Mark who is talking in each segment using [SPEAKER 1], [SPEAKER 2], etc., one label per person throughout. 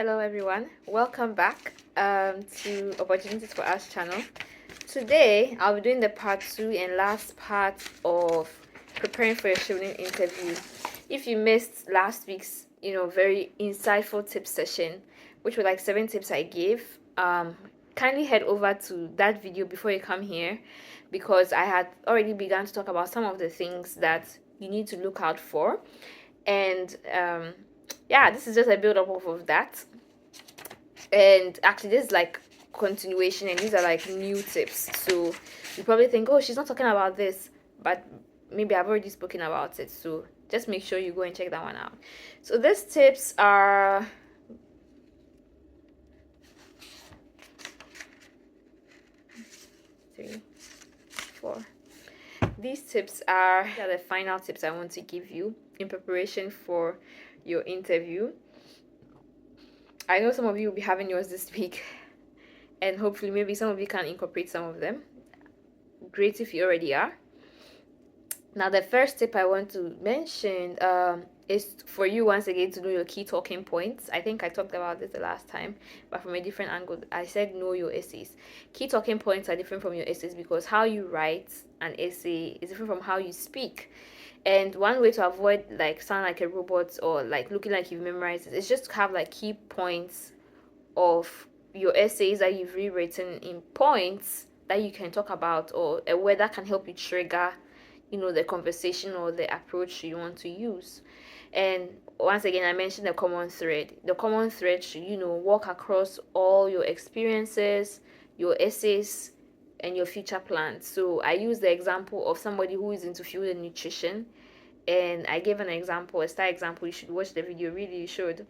[SPEAKER 1] Hello everyone, welcome back to Opportunities for Us channel. Today I'll be doing the part 2 and last part of preparing for your Chevening interview. If you missed last week's very insightful tip session, which were like 7 tips I gave, kindly head over to that video before you come here, because I had already begun to talk about some of the things that you need to look out for. And yeah, this is just a build up of that. And actually, this is like continuation, and these are like new tips. So you probably think, oh, she's not talking about this, but maybe I've already spoken about it. So just make sure you go and check that one out. So these tips are 3, 4. These tips are the final tips I want to give you in preparation for your interview. I know some of you will be having yours this week, and hopefully maybe some of you can incorporate some of them. Great if you already are. Now, the first tip I want to mention is for you once again to know your key talking points. I think I talked about this the last time, but from a different angle. I said know your essays. Key talking points are different from your essays because how you write an essay is different from how you speak. And one way to avoid like sound like a robot or like looking like you've memorized it is just to have like key points of your essays that you've rewritten in points that you can talk about, or a word that can help you trigger the conversation or the approach you want to use. And once again, I mentioned the common thread. The common thread should walk across all your experiences, your essays, and your future plans. So I use the example of somebody who is into food and nutrition, and I gave an example, a star example. You should watch the video, really you should.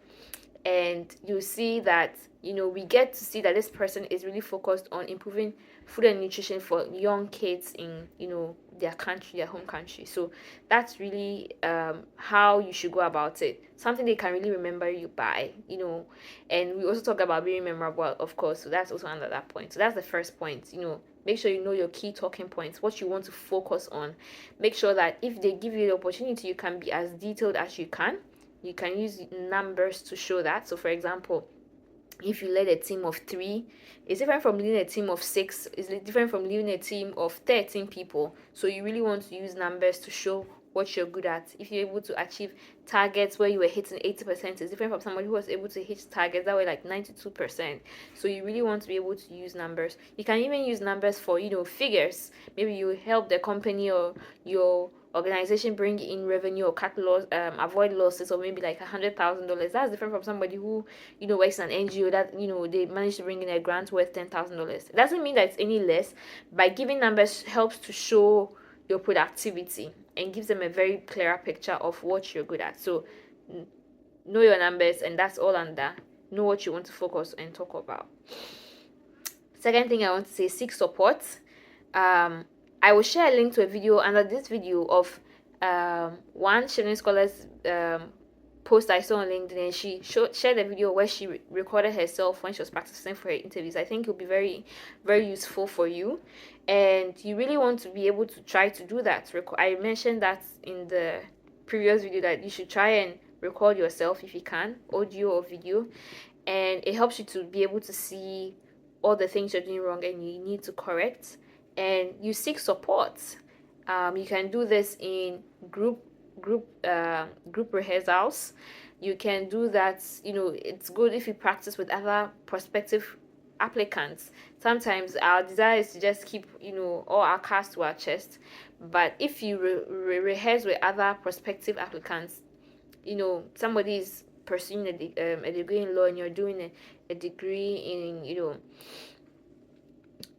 [SPEAKER 1] And you see that we get to see that this person is really focused on improving food and nutrition for young kids in their country, their home country. So that's really how you should go about it, something they can really remember you by. And we also talk about being memorable, of course, so that's also under that point. So that's the first point. Make sure you know your key talking points, what you want to focus on. Make sure that if they give you the opportunity, you can be as detailed as you can. You can use numbers to show that. So for example, if you lead a team of 3, it's different from leading a team of 6. It's different from leading a team of 13 people. So you really want to use numbers to show what you're good at. If you're able to achieve targets where you were hitting 80%, it's different from somebody who was able to hit targets that were like 92%. So you really want to be able to use numbers. You can even use numbers for figures. Maybe you help the company or your organization bring in revenue or cut loss, avoid losses, or maybe like $100,000. That's different from somebody who works in an NGO that they managed to bring in a grant worth $10,000. It doesn't mean that it's any less. By giving numbers helps to show your productivity and gives them a very clearer picture of what you're good at. So know your numbers, and that's all under know what you want to focus and talk about. Second thing I want to say, seek support. I will share a link to a video under this video of one Chevening scholar's post I saw on LinkedIn, and she shared a video where she recorded herself when she was practicing for her interviews. I think it will be very, very useful for you, and you really want to be able to try to do that. I mentioned that in the previous video that you should try and record yourself if you can, audio or video, and it helps you to be able to see all the things you're doing wrong and you need to correct. And you seek support. You can do this in group rehearsals. You can do that. It's good if you practice with other prospective applicants. Sometimes our desire is to just keep all our cards to our chest, but if you rehearse with other prospective applicants, somebody is pursuing a degree in law and you're doing a degree in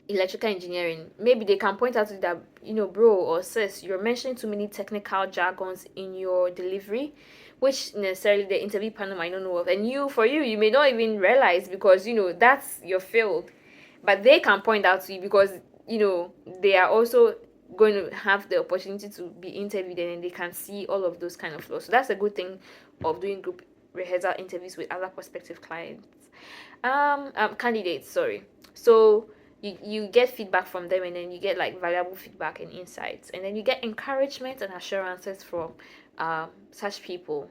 [SPEAKER 1] electrical engineering, maybe they can point out to you that bro or sis, you're mentioning too many technical jargons in your delivery, which necessarily the interview panel might not know of, and you may not even realize, because that's your field, but they can point out to you because they are also going to have the opportunity to be interviewed, and they can see all of those kind of flaws. So that's a good thing of doing group rehearsal interviews with other prospective clients, candidates, sorry. So you get feedback from them, and then you get like valuable feedback and insights, and then you get encouragement and assurances from such people.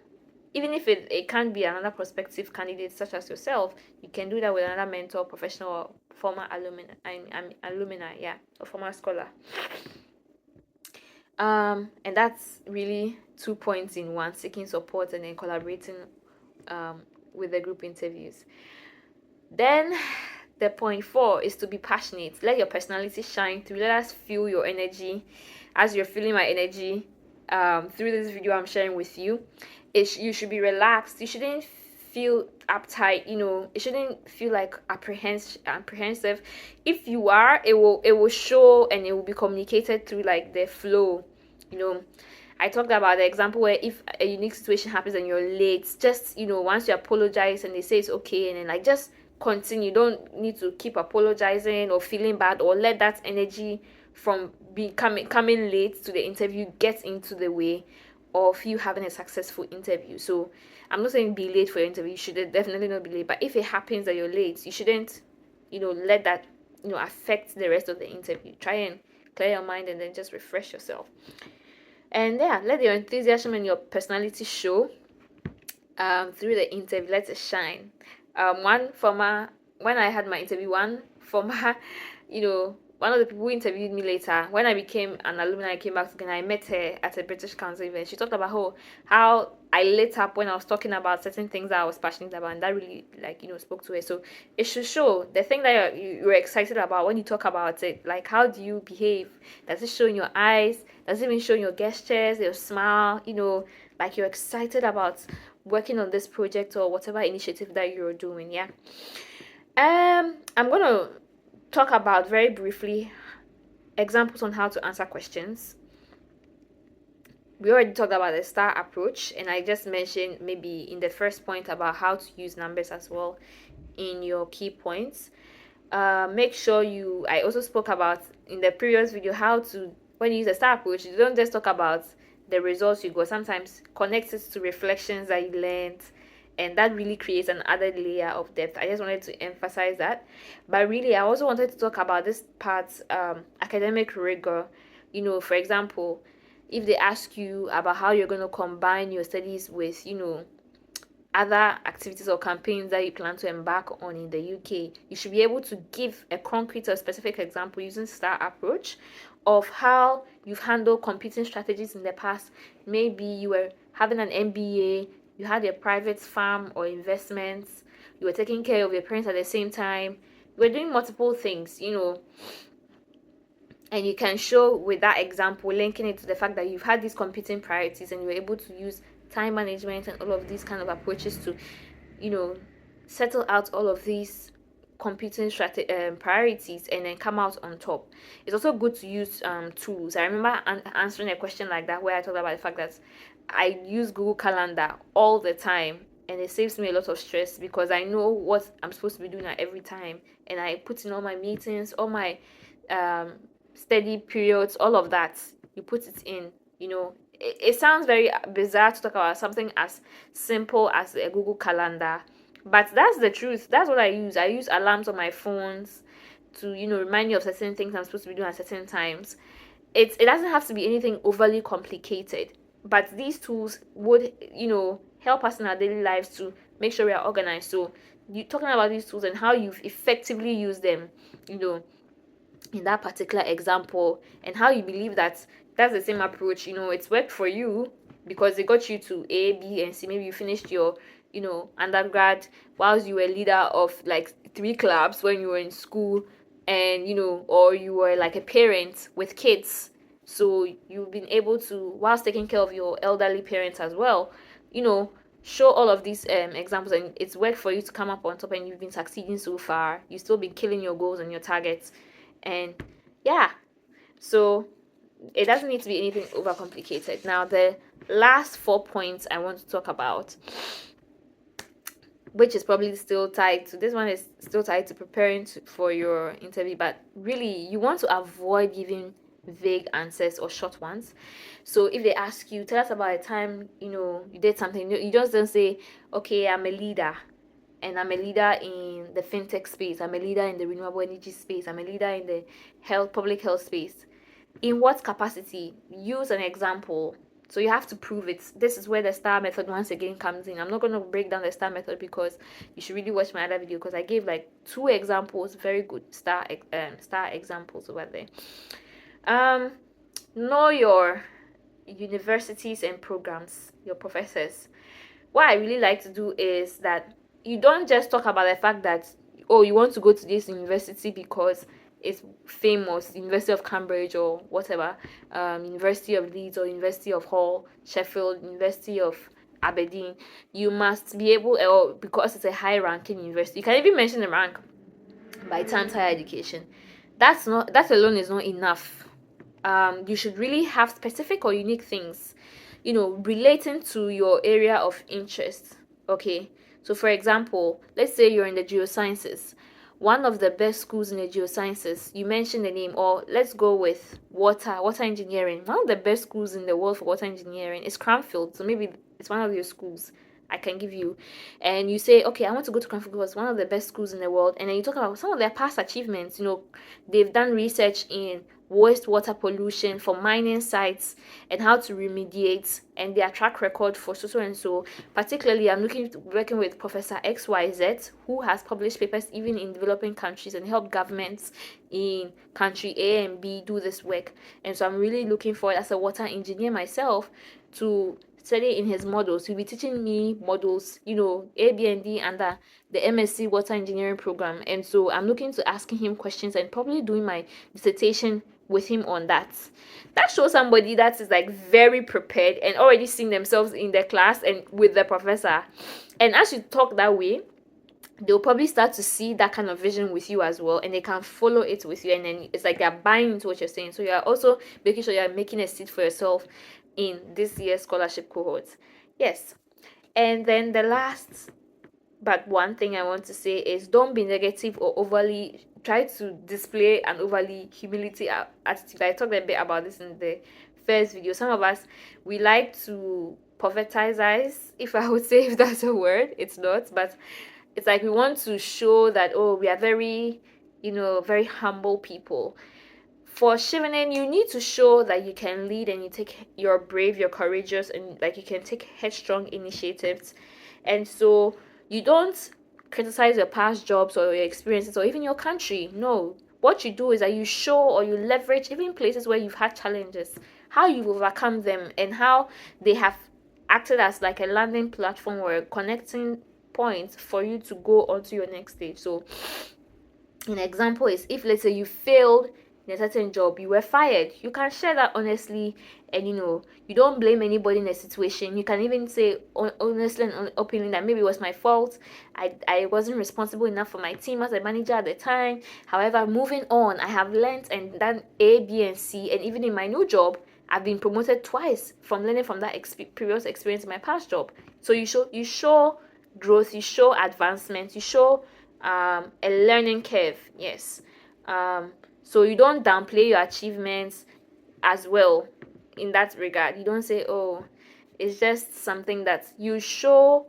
[SPEAKER 1] even if it can't be another prospective candidate such as yourself, you can do that with another mentor, professional, or former alumni, yeah, or former scholar. And that's really 2 points in one: seeking support and then collaborating with the group interviews. Then the point 4 is to be passionate. Let your personality shine through. Let us feel your energy as you're feeling my energy through this video I'm sharing with you. You should be relaxed. You shouldn't feel uptight, it shouldn't feel like apprehensive. If you are, it will show, and it will be communicated through like the flow. I talked about the example where if a unique situation happens and you're late, just once you apologize and they say it's okay, and then like just continue. Don't need to keep apologizing or feeling bad, or let that energy from coming late to the interview get into the way of you having a successful interview. So I'm not saying be late for your interview. You should definitely not be late. But if it happens that you're late, you shouldn't, let that, affect the rest of the interview. Try and clear your mind and then just refresh yourself. And yeah, let your enthusiasm and your personality show through the interview. Let it shine. When I had my interview, one former, one of the people who interviewed me later, when I became an alumni, I came back again. I met her at a British Council event. She talked about how I lit up when I was talking about certain things that I was passionate about, and that really spoke to her. So it should show the thing that you're excited about when you talk about it. Like, how do you behave? Does it show in your eyes? Does it even show in your gestures, your smile? Like you're excited about working on this project or whatever initiative that you're doing. Yeah. I'm gonna talk about very briefly examples on how to answer questions. We already talked about the STAR approach, and I just mentioned maybe in the first point about how to use numbers as well in your key points. Make sure I also spoke about in the previous video how to, when you use the STAR approach, you don't just talk about the results you got. Sometimes connect it to reflections that you learned, and that really creates an added layer of depth. I just wanted to emphasize that. But really, I also wanted to talk about this part, academic rigor. For example, if they ask you about how you're going to combine your studies with other activities or campaigns that you plan to embark on in the UK, you should be able to give a concrete or specific example using STAR approach of how you've handled competing strategies in the past. Maybe you were having an MBA, you had a private farm or investments, you were taking care of your parents at the same time, you were doing multiple things, and you can show with that example, linking it to the fact that you've had these competing priorities and you're able to use time management and all of these kind of approaches to settle out all of these competing priorities and then come out on top. It's also good to use tools. I remember answering a question like that where I talked about the fact that I use Google Calendar all the time, and it saves me a lot of stress because I know what I'm supposed to be doing at every time, and I put in all my meetings, all my study periods, all of that. You put it in. It sounds very bizarre to talk about something as simple as a Google Calendar, but that's the truth. That's what I use. I use alarms on my phones to remind me of certain things I'm supposed to be doing at certain times. It doesn't have to be anything overly complicated, but these tools would help us in our daily lives to make sure we are organized. So you talking about these tools and how you've effectively used them, in that particular example, and how you believe that that's the same approach, it's worked for you because it got you to A, B, and C. Maybe you finished your undergrad whilst you were leader of like 3 clubs when you were in school, and or you were like a parent with kids, so you've been able to, whilst taking care of your elderly parents as well, show all of these examples, and it's worked for you to come up on top, and you've been succeeding so far. You've still been killing your goals and your targets. And yeah, so it doesn't need to be anything overcomplicated. Now, the last 4 points I want to talk about, which is probably still tied to this one, is still tied to preparing for your interview, but really you want to avoid giving vague answers or short ones. So if they ask you, tell us about a time you did something, you just don't say, okay, I'm a leader, and I'm a leader in the fintech space, I'm a leader in the renewable energy space, I'm a leader in the public health space. In what capacity? Use an example So you have to prove it. This is where the STAR method once again comes in. I'm not going to break down the STAR method because you should really watch my other video, because I gave like 2 examples, very good STAR examples over there. Know your universities and programs, your professors. What I really like to do is that you don't just talk about the fact that, oh, you want to go to this university because it's famous, University of Cambridge or whatever, University of Leeds or University of Hull, Sheffield, University of Aberdeen. You must be able, or because it's a high ranking university, you can even mention the rank by times higher education. That alone is not enough. You should really have specific or unique things, relating to your area of interest. Okay, so for example, let's say you're in the geosciences. One of the best schools in the geosciences, you mentioned the name, or let's go with water engineering. One of the best schools in the world for water engineering is Cranfield. So maybe it's one of your schools I can give you. And you say, okay, I want to go to Cranfield because it's one of the best schools in the world. And then you talk about some of their past achievements. They've done research in wastewater pollution for mining sites and how to remediate, and their track record for so and so. Particularly, I'm working with Professor XYZ, who has published papers even in developing countries and helped governments in country A and B do this work. And so I'm really looking forward, as a water engineer myself, to study in his models. He'll be teaching me models, A, B, and D under the MSc Water Engineering program. And so I'm looking to asking him questions and probably doing my dissertation with him on that. That shows somebody that is like very prepared and already seeing themselves in the class and with the professor. And as you talk that way, they'll probably start to see that kind of vision with you as well, and they can follow it with you, and then it's like they're buying into what you're saying. So you're also making sure you're making a seat for yourself in this year's scholarship cohort. Yes. And then the last but one thing I want to say is, don't be negative or overly try to display an overly humility attitude. I talked a bit about this in the first video. Some of us, we like to povertize, if I would say, if that's a word. It's not, but it's like we want to show that, oh, we are very, very humble people. For Chevening, you need to show that you can lead, and you're brave, you're courageous, and like you can take headstrong initiatives. And so you don't criticize your past jobs or your experiences or even your country. No. What you do is that you show or you leverage even places where you've had challenges, how you've overcome them, and how they have acted as like a landing platform or a connecting point for you to go on to your next stage. So an example is, if let's say you failed in a certain job, you were fired, you can share that honestly, and you don't blame anybody in a situation. You can even say honestly and openly that maybe it was my fault. I wasn't responsible enough for my team as a manager at the time. However, moving on, I have learned and done A, B, and C, and even in my new job, I've been promoted twice from learning from that previous experience in my past job. So you show growth, you show advancement, you show a learning curve. Yes. So you don't downplay your achievements as well in that regard. You don't say, oh, it's just something that you show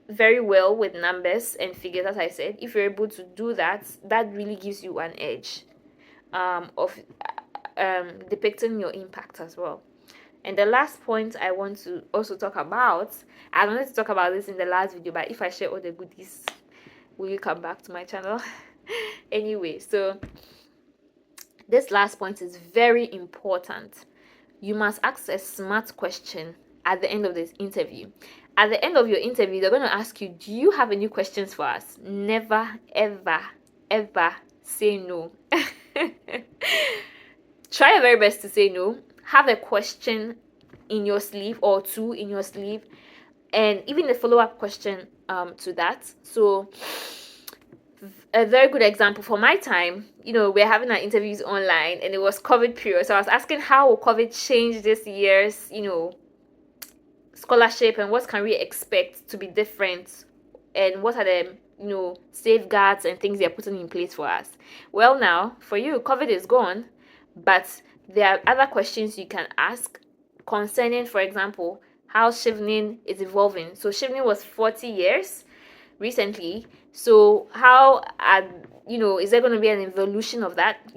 [SPEAKER 1] very well with numbers and figures. As I said, if you're able to do that, that really gives you an edge of depicting your impact as well. And the last point I want to also talk about, I wanted to talk about this in the last video, but if I share all the goodies, will you come back to my channel? Anyway, so this last point is very important. You must ask a smart question at the end of this interview. At the end of your interview, they're going to ask you, do you have any questions for us? Never, ever, ever say no. Try your very best to say no. Have a question in your sleeve or two in your sleeve, and even a follow-up question to that. So a very good example for my time, we're having our interviews online, and it was COVID period. So I was asking, how will COVID change this year's, scholarship, and what can we expect to be different, and what are the, safeguards and things they're putting in place for us. Well, now, for you, COVID is gone, but there are other questions you can ask concerning, for example, how Chevening is evolving. So Chevening was 40 years recently. So how is there going to be an evolution of that,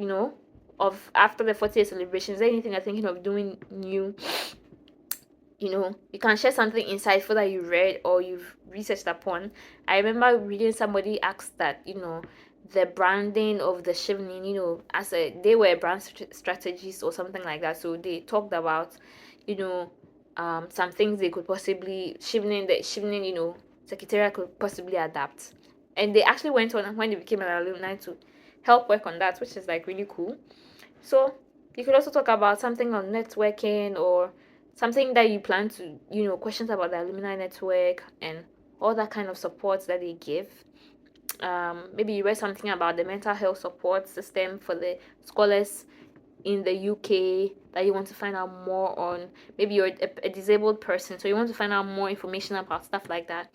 [SPEAKER 1] of after the 40-year celebration? Is there anything you're thinking of doing new You can share something insightful that you read or you've researched upon. I remember reading somebody asked that, the branding of the Chevening, as they were brand strategists or something like that. So they talked about, you know, some things they could possibly Chevening, secretariat could possibly adapt. And they actually went on when they became an alumni to help work on that, which is like really cool. So you could also talk about something on networking or something that you plan to, questions about the alumni network and all that kind of support that they give. Maybe you read something about the mental health support system for the scholars in the UK that you want to find out more on. Maybe you're a disabled person, so you want to find out more information about stuff like that.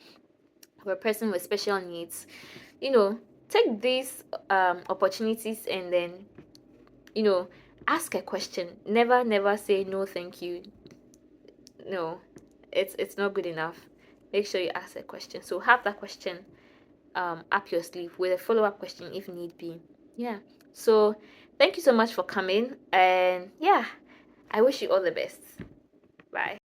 [SPEAKER 1] For a person with special needs, take these opportunities and then you know ask a question. Never say no thank you. No, it's not good enough. Make sure you ask a question, so have that question up your sleeve with a follow-up question if need be. Yeah, so thank you so much for coming, and yeah, I wish you all the best. Bye.